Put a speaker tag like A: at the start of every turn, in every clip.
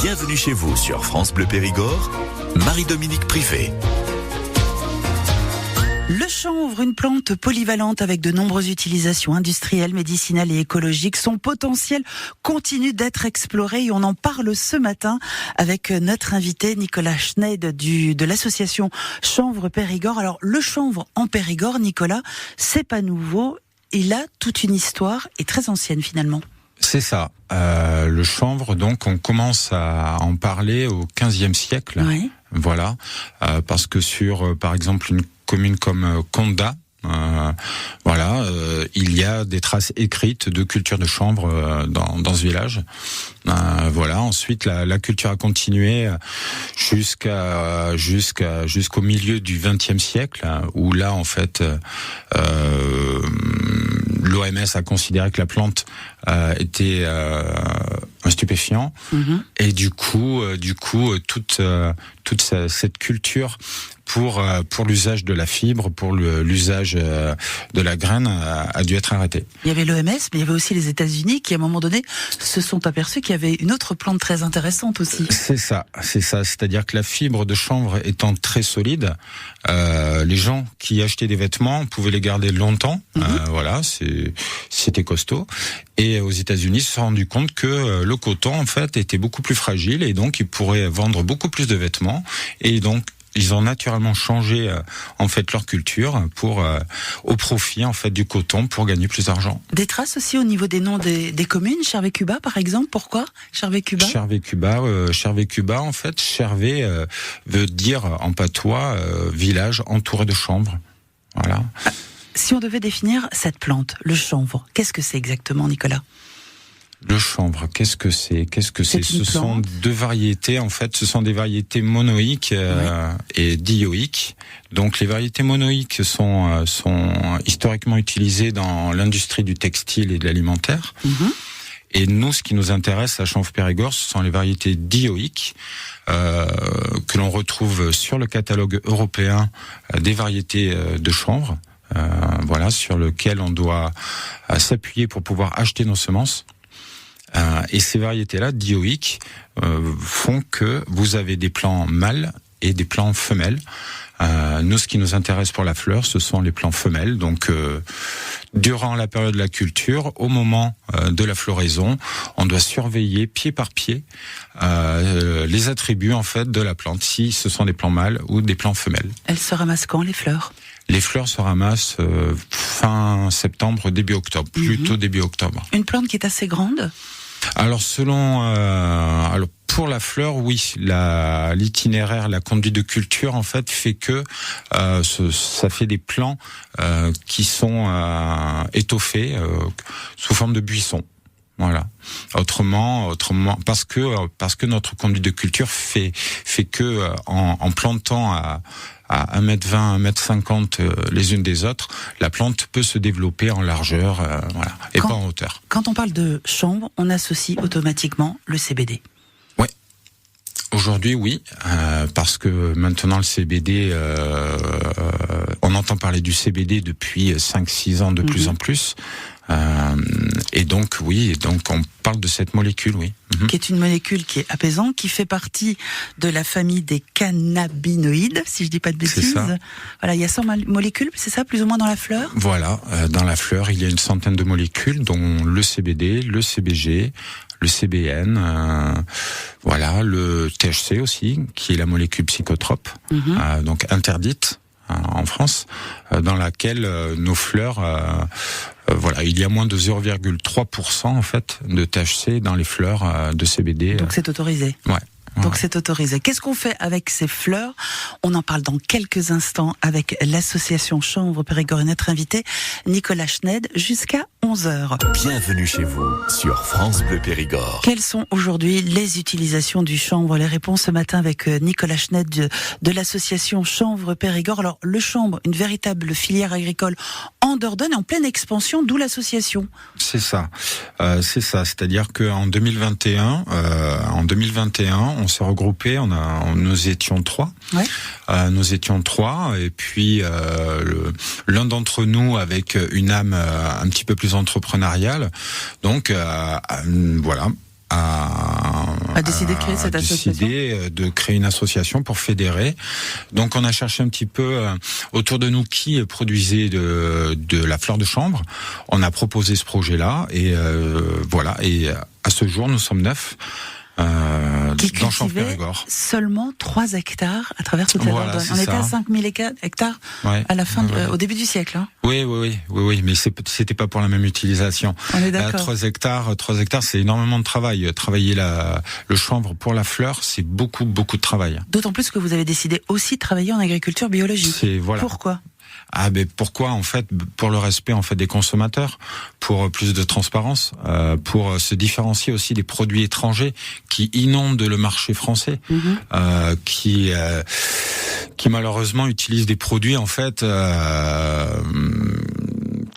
A: Bienvenue chez vous sur France Bleu Périgord, Marie-Dominique Privé.
B: Le chanvre, une plante polyvalente avec de nombreuses utilisations industrielles, médicinales et écologiques. Son potentiel continue d'être exploré et on en parle ce matin avec notre invité Nicolas Schneid de l'association Chanvre Périgord. Alors le chanvre en Périgord, Nicolas, c'est pas nouveau. Il a toute une histoire et très ancienne finalement.
C: C'est ça. Le chanvre, donc, on commence à en parler au XVe siècle.
B: Oui.
C: Voilà. Parce que sur, par exemple, une commune comme Condat, il y a des traces écrites de culture de chanvre dans ce village. Voilà. Ensuite, la culture a continué jusqu'au milieu du XXe siècle, où là, en fait, l'OMS a considéré que la plante était un stupéfiant, et du coup, toute cette culture pour l'usage de la fibre, pour l'usage de la graine a dû être arrêtée.
B: Il y avait l'OMS, mais il y avait aussi les États-Unis qui, à un moment donné, se sont aperçus qu'il y avait une autre plante très intéressante aussi. C'est ça.
C: C'est-à-dire que la fibre de chanvre étant très solide, les gens qui achetaient des vêtements pouvaient les garder longtemps. C'était costaud. Et aux États-Unis, ils se sont rendus compte que le coton, en fait, était beaucoup plus fragile et donc ils pourraient vendre beaucoup plus de vêtements. Et donc, ils ont naturellement changé en fait leur culture au profit en fait du coton pour gagner plus d'argent.
B: Des traces aussi au niveau des noms des communes, Chervé-Cuba par exemple. Pourquoi Chervé-Cuba?
C: Chervé-Cuba, en fait, Chervé veut dire en patois village entouré de chanvre. Voilà.
B: Si on devait définir cette plante, le chanvre, qu'est-ce que c'est exactement, Nicolas ?
C: Le chanvre, qu'est-ce que c'est ? Ce sont deux variétés, en fait, ce sont des variétés monoïques et dioïques. Donc les variétés monoïques sont historiquement utilisées dans l'industrie du textile et de l'alimentaire. Et nous, ce qui nous intéresse à Chanvre Périgord, ce sont les variétés dioïques que l'on retrouve sur le catalogue européen des variétés de chanvre. Sur lequel on doit s'appuyer pour pouvoir acheter nos semences. Et ces variétés-là, dioïques, font que vous avez des plants mâles et des plants femelles. Nous, ce qui nous intéresse pour la fleur, ce sont les plants femelles. Donc, durant la période de la culture, au moment de la floraison, on doit surveiller pied par pied les attributs en fait de la plante, si ce sont des plants mâles ou des plants femelles.
B: Elles se ramassent quand, les fleurs ?
C: Les fleurs se ramassent fin septembre, début octobre, plutôt début octobre.
B: Une plante qui est assez grande ?
C: Alors pour la fleur, oui, l'itinéraire, la conduite de culture en fait fait que ça fait des plants qui sont étoffés sous forme de buissons. Voilà. Autrement, parce que notre conduite de culture fait que en plantant à 1m20, 1m50 les unes des autres, la plante peut se développer en largeur, et pas en hauteur.
B: Quand on parle de chanvre, on associe automatiquement le CBD.
C: Ouais. Aujourd'hui, oui, parce que maintenant le CBD, on entend parler du CBD depuis 5-6 ans de plus en plus. Et donc on parle de cette molécule, oui.
B: Qui est une molécule qui est apaisante, qui fait partie de la famille des cannabinoïdes, si je dis pas de bêtises.
C: C'est ça.
B: Voilà, il y a 100 molécules, c'est ça, plus ou moins dans la fleur ?
C: Voilà, dans la fleur, il y a une centaine de molécules, dont le CBD, le CBG, le CBN, le THC aussi, qui est la molécule psychotrope, donc interdite en France, dans laquelle nos fleurs, il y a moins de 0,3% en fait de THC dans les fleurs de CBD.
B: Donc c'est autorisé.
C: Ouais.
B: Donc c'est autorisé. Qu'est-ce qu'on fait avec ces fleurs ? On en parle dans quelques instants avec l'association Chanvre Périgord et notre invité Nicolas Schneid jusqu'à 11h.
A: Bienvenue chez vous sur France Bleu Périgord.
B: Quelles sont aujourd'hui les utilisations du chanvre ? Les réponses ce matin avec Nicolas Schneid de l'association Chanvre Périgord. Alors le chanvre, une véritable filière agricole en Dordogne, en pleine expansion, d'où l'association.
C: C'est ça. C'est-à-dire qu'en 2021, on s'est regroupés, nous étions 3.
B: Ouais.
C: Nous étions 3, et puis l'un d'entre nous avec une âme un petit peu plus entrepreneuriale, donc a
B: a décidé de créer cette association.
C: De créer une association pour fédérer. Donc on a cherché un petit peu autour de nous qui produisait de la fleur de chanvre. On a proposé ce projet-là et voilà. Et à ce jour, nous sommes 9.
B: Qui
C: dans
B: Chanvre-Périgord. Seulement 3 hectares à travers toute la Dordogne. On était à 5000 hectares à la fin, au début du siècle. Hein.
C: Oui, mais c'était pas pour la même utilisation.
B: On est d'accord.
C: 3 hectares, c'est énormément de travail. Travailler le chanvre pour la fleur, c'est beaucoup de travail.
B: D'autant plus que vous avez décidé aussi de travailler en agriculture biologique. Pourquoi ?
C: Pourquoi en fait? Pour le respect en fait des consommateurs, pour plus de transparence, pour se différencier aussi des produits étrangers qui inondent le marché français, qui malheureusement utilisent des produits en fait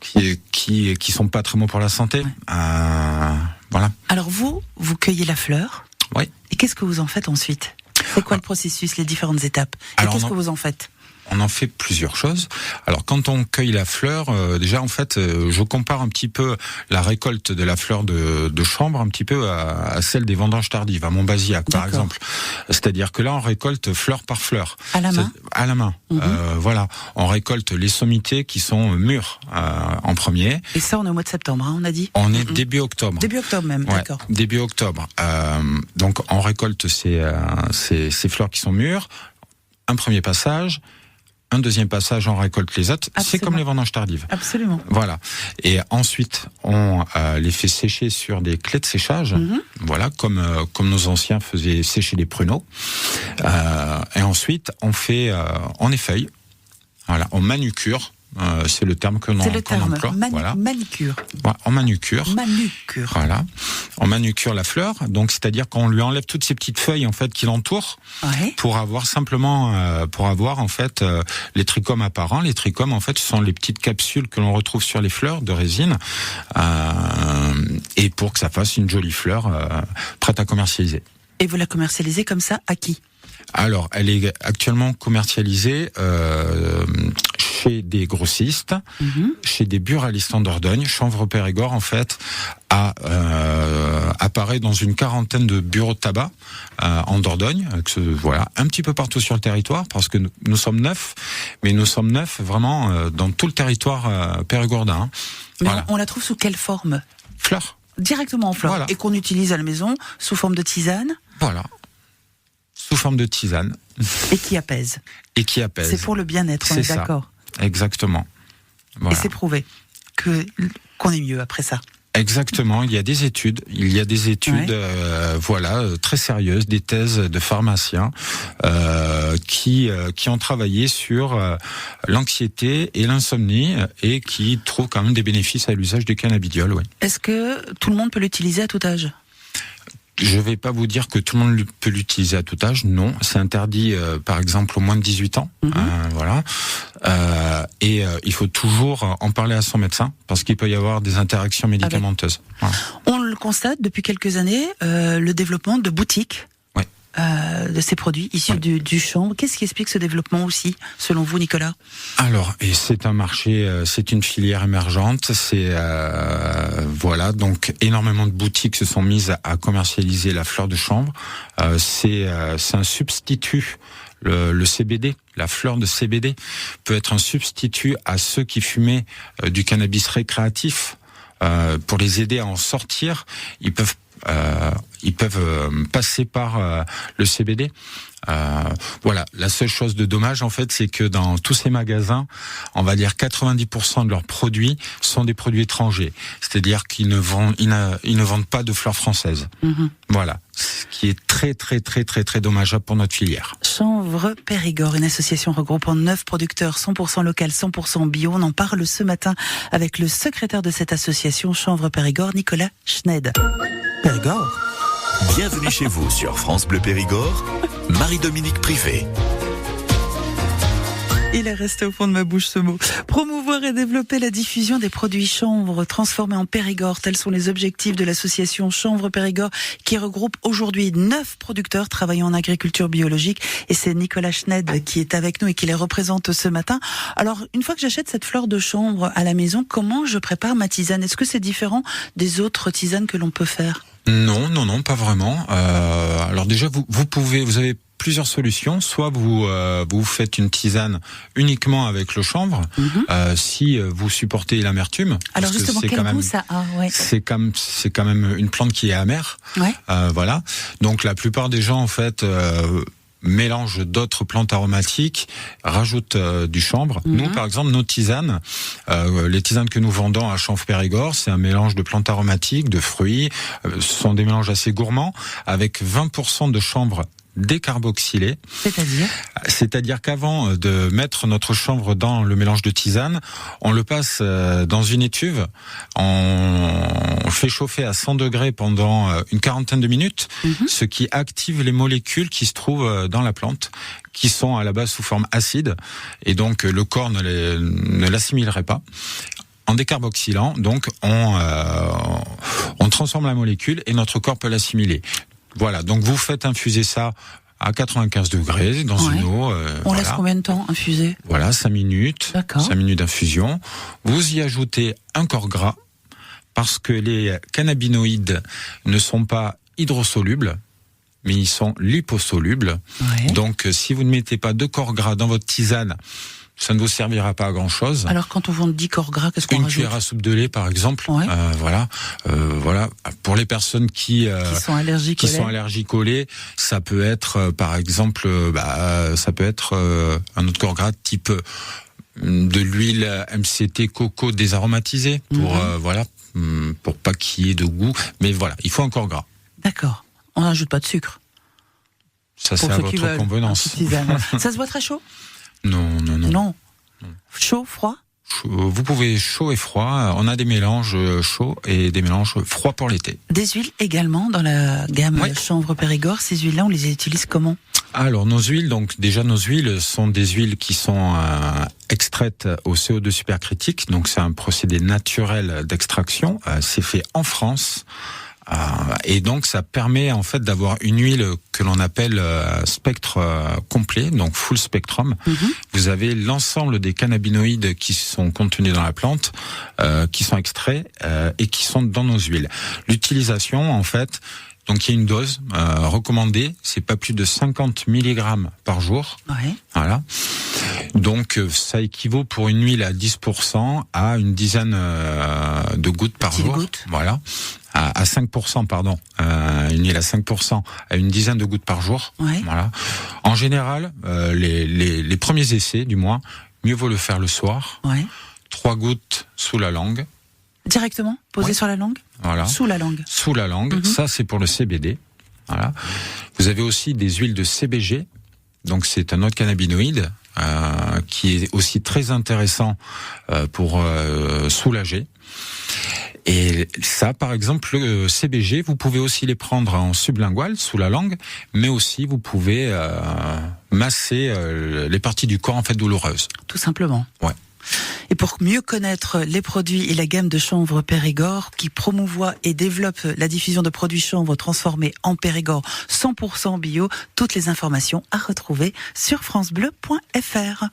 C: qui sont pas très bons pour la santé. Voilà.
B: Alors vous cueillez la fleur.
C: Oui.
B: Et qu'est-ce que vous en faites ensuite? C'est quoi le processus, les différentes étapes? Et qu'est-ce que vous en faites?
C: On en fait plusieurs choses. Alors quand on cueille la fleur, déjà en fait, je compare un petit peu la récolte de la fleur de chanvre un petit peu à celle des vendanges tardives, à Montbazillac par exemple. C'est-à-dire que là on récolte fleur par fleur.
B: À la main.
C: À la main. Voilà. On récolte les sommités qui sont mûres en premier.
B: Et ça on est au mois de septembre, hein, on a dit.
C: On est début octobre.
B: Début octobre même, d'accord.
C: Début octobre. Donc on récolte ces fleurs qui sont mûres. Un premier passage. Un deuxième passage, on récolte les autres.
B: Absolument.
C: C'est comme les vendanges tardives.
B: Absolument.
C: Voilà. Et ensuite, on les fait sécher sur des clés de séchage. Voilà, comme nos anciens faisaient sécher les pruneaux. Et ensuite, on effeuille. Voilà, on manucure. C'est le terme qu'on emploie. Voilà.
B: Manucure.
C: Voilà, on manucure.
B: Manucure.
C: Voilà. On manucure la fleur. Donc, c'est-à-dire qu'on lui enlève toutes ces petites feuilles, en fait, qui l'entourent.
B: Ouais.
C: Pour avoir en fait, les trichomes apparents. Les trichomes, en fait, ce sont les petites capsules que l'on retrouve sur les fleurs de résine. Et pour que ça fasse une jolie fleur, prête à commercialiser.
B: Et vous la commercialisez comme ça à qui?
C: Alors, elle est actuellement commercialisée chez des grossistes, chez des buralistes en Dordogne. Chanvre-Périgord, en fait, apparaît dans une quarantaine de bureaux de tabac en Dordogne. Voilà, un petit peu partout sur le territoire, parce que nous sommes 9, mais nous sommes 9 vraiment dans tout le territoire périgordin. Hein.
B: Mais
C: voilà.
B: On la trouve sous quelle forme?
C: Fleur.
B: Directement en fleur.
C: Voilà.
B: Et qu'on utilise à la maison sous forme de tisane.
C: Voilà. Sous forme de tisane.
B: Et qui apaise. C'est pour le bien-être, on est d'accord.
C: Exactement. Voilà.
B: Et c'est prouvé qu'on est mieux après ça.
C: Exactement, il y a des études, très sérieuses, des thèses de pharmaciens qui ont travaillé sur l'anxiété et l'insomnie et qui trouvent quand même des bénéfices à l'usage du cannabidiol. Oui.
B: Est-ce que tout le monde peut l'utiliser à tout âge ?
C: Je vais pas vous dire que tout le monde peut l'utiliser à tout âge, non. C'est interdit, par exemple, aux moins de 18 ans. Voilà. Et il faut toujours en parler à son médecin, parce qu'il peut y avoir des interactions médicamenteuses. Voilà.
B: On le constate depuis quelques années, le développement de boutiques de ces produits issus du chanvre. Qu'est-ce qui explique ce développement aussi, selon vous, Nicolas ?
C: Alors, et c'est un marché, c'est une filière émergente. Donc énormément de boutiques se sont mises à commercialiser la fleur de chanvre. C'est un substitut. Le CBD, la fleur de CBD, peut être un substitut à ceux qui fumaient du cannabis récréatif. Pour les aider à en sortir, ils peuvent passer par le CBD. Voilà, la seule chose de dommage en fait, c'est que dans tous ces magasins, on va dire 90% de leurs produits sont des produits étrangers. C'est-à-dire qu'ils ne vendent pas de fleurs françaises. Voilà, ce qui est très très très très très dommageable pour notre filière.
B: Chanvre-Périgord, une association regroupant 9 producteurs 100% local, 100% bio. On en parle ce matin avec le secrétaire de cette association Chanvre-Périgord, Nicolas Schneid. Périgord.
A: Bienvenue chez vous sur France Bleu Périgord, Marie-Dominique Privé.
B: Il est resté au fond de ma bouche ce mot. Promouvoir et développer la diffusion des produits chanvre transformés en Périgord. Tels sont les objectifs de l'association Chanvre Périgord qui regroupe aujourd'hui 9 producteurs travaillant en agriculture biologique. Et c'est Nicolas Schned qui est avec nous et qui les représente ce matin. Alors, une fois que j'achète cette fleur de chanvre à la maison, comment je prépare ma tisane? Est-ce que c'est différent des autres tisanes que l'on peut faire?
C: Non, pas vraiment. Alors déjà, vous avez plusieurs solutions. Soit vous faites une tisane uniquement avec le chanvre, si vous supportez l'amertume.
B: Alors justement, quel goût ça a? Ouais.
C: C'est quand même une plante qui est amère. Ouais. Voilà. Donc la plupart des gens en fait mélange d'autres plantes aromatiques, rajoute du chanvre. Nous, par exemple, nos tisanes, les tisanes que nous vendons à Chanvre Périgord, c'est un mélange de plantes aromatiques, de fruits. Ce sont des mélanges assez gourmands, avec 20% de chanvre décarboxylé. C'est-à-dire qu'avant de mettre notre chanvre dans le mélange de tisane, on le passe dans une étuve, on le fait chauffer à 100 degrés pendant une quarantaine de minutes, ce qui active les molécules qui se trouvent dans la plante, qui sont à la base sous forme acide, et donc le corps ne l'assimilerait pas. En décarboxylant, donc on transforme la molécule et notre corps peut l'assimiler. Voilà, donc vous faites infuser ça à 95 degrés dans une eau.
B: On laisse combien de temps infuser?
C: Voilà, 5 minutes. D'accord. 5 minutes d'infusion. Vous y ajoutez un corps gras, parce que les cannabinoïdes ne sont pas hydrosolubles, mais ils sont liposolubles. Ouais. Donc si vous ne mettez pas de corps gras dans votre tisane, ça ne vous servira pas à grand chose.
B: Alors quand on vend 10 corps gras, qu'est-ce qu'on rajoute?
C: Une cuillère à soupe de lait, par exemple. Ouais. Voilà. Pour les personnes qui sont allergiques au lait, ça peut être, par exemple, ça peut être un autre corps gras type de l'huile MCT coco désaromatisée pour pas qu'il y ait de goût. Mais voilà, il faut un corps gras.
B: D'accord. On n'ajoute pas de sucre.
C: Ça, c'est à votre convenance.
B: Ça se boit très chaud?
C: Non.
B: Chaud, froid?
C: Vous pouvez chaud et froid. On a des mélanges chauds et des mélanges froids pour l'été.
B: Des huiles également dans la gamme Chanvre Périgord. Ces huiles-là, on les utilise comment? Alors
C: nos huiles sont des huiles qui sont extraites au CO2 supercritique. Donc c'est un procédé naturel d'extraction. C'est fait en France. Et donc ça permet en fait d'avoir une huile que l'on appelle spectre complet, donc full spectrum. Vous avez l'ensemble des cannabinoïdes qui sont contenus dans la plante, qui sont extraits et qui sont dans nos huiles. L'utilisation en fait, donc il y a une dose recommandée, c'est pas plus de 50 mg par jour. Ouais. Voilà. Donc ça équivaut pour une huile à 10% à une dizaine de gouttes par jour. Voilà. À 5%, pardon. Une huile à 5% à une dizaine de gouttes par jour. Ouais. Voilà. En général, les premiers essais, du moins, mieux vaut le faire le soir. Ouais. 3 gouttes sous la langue.
B: Directement posé sur la langue.
C: Voilà.
B: Sous la langue.
C: Sous la langue. Ça, c'est pour le CBD. Voilà. Vous avez aussi des huiles de CBG. Donc, c'est un autre cannabinoïde qui est aussi très intéressant pour soulager. Et ça, par exemple, le CBG, vous pouvez aussi les prendre en sublingual, sous la langue, mais aussi vous pouvez masser les parties du corps en fait douloureuses.
B: Tout simplement.
C: Ouais.
B: Et pour mieux connaître les produits et la gamme de Chanvre Périgord qui promouvoit et développe la diffusion de produits chanvre transformés en Périgord 100% bio, toutes les informations à retrouver sur francebleu.fr.